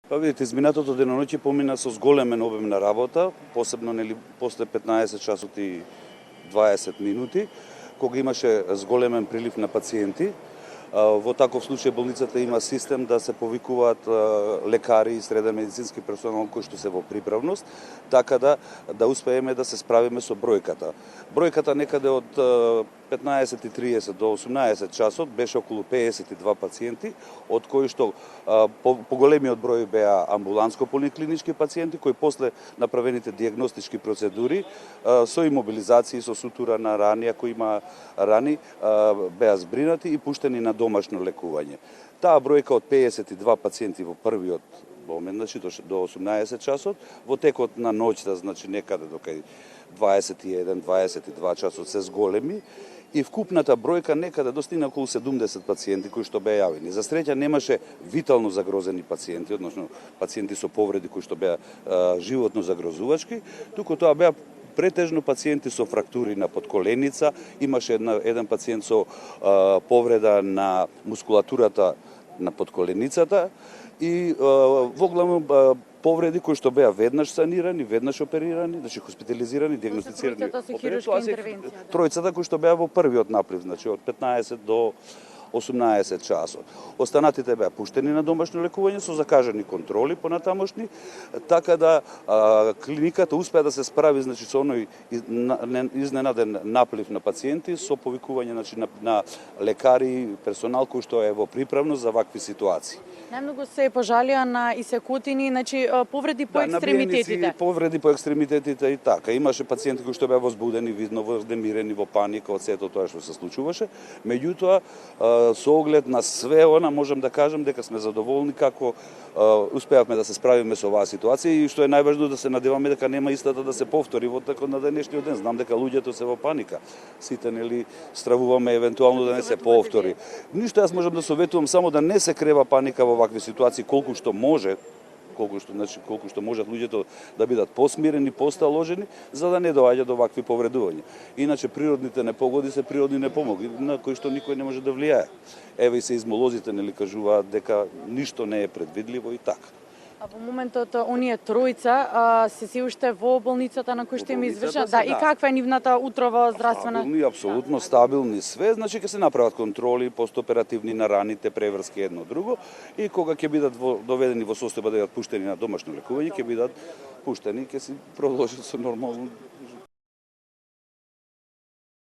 Па видите, изминатото деноноќе помина со зголемен обем на работа, посебно нели после 15 часот и 20 минути, кога имаше зголемен прилив на пациенти. Во таков случај болницата има систем да се повикуваат лекари и среден медицински персонал кои што се во приправност, така да успееме да се справиме со бројката. Бројката некаде од 15:30 до 18 часот беше околу 52 пациенти, од кои што поголемиот број беа амбуланско-поликлинички пациенти кои после направените диагностички процедури со имобилизации, со сутура на рани, ако има рани, беа збринати и пуштени на домашно лекување. Таа бројка од 52 пациенти во првиот момент, значи до 18 часот, во текот на ноќта, значи некаде до кај 21-22 часот се зголеми и вкупната бројка некаде достигна околу 70 пациенти кои што беа јавени. За среќа немаше витално загрозени пациенти, односно пациенти со повреди кои што беа животно загрозувачки, туку тоа беа претежно пациенти со фрактури на подколеница, имаше еден пациент со повреда на мускулатурата на подколеницата и воглавно повреди кои што беа веднаш санирани, веднаш оперирани, значи хоспитализирани, диагностицирани. Тројцата со хируршка интервенција. Тројцата кои што беа во првиот наплив, значи од 15 до 18 часот. Останатите беа пуштени на домашно лекување со закажани контроли понатамошни, така да клиниката успеа да се справи значи со оној изненаден наплив на пациенти со повикување значи на лекари, персонал кој што е во приправност за вакви ситуации. Најмногу се пожалија на исекутини, значи повреди по екстремитетите. Повреди по екстремитетите и така. Имаше пациенти кои што беа возбудени, видно вознемирени, во паника од сето тоа што се случуваше. Меѓутоа, со оглед на све она, можам да кажам дека сме задоволни како успеавме да се справиме со оваа ситуација и што е најважно да се надеваме дека нема истата да се повтори во текот на денешниот ден. Знам дека луѓето се во паника. Сите нели стравуваме евентуално да не се повтори. Ништо јас можам да советувам само да не се крева паника во вакви ситуации колку што може, колку што можат луѓето да бидат посмирени, посталожени, за да не доаѓа до вакви повредувања. Иначе природните непогоди се природни непомоги на кои што никој не може да влијае. Еве и сеизмолозите нели кажуваат дека ништо не е предвидливо и така. А во моментот оние тројца се уште во болницата на кој што им извршена, да, и каква е нивната утрова здравствена? Стабилни, апсолутно стабилни све, значи ќе се направат контроли постоперативни на раните, преврски едно друго и кога ќе бидат доведени во состојба да бидат пуштени на домашно лекување, ќе бидат пуштени и ќе се продолжат со нормално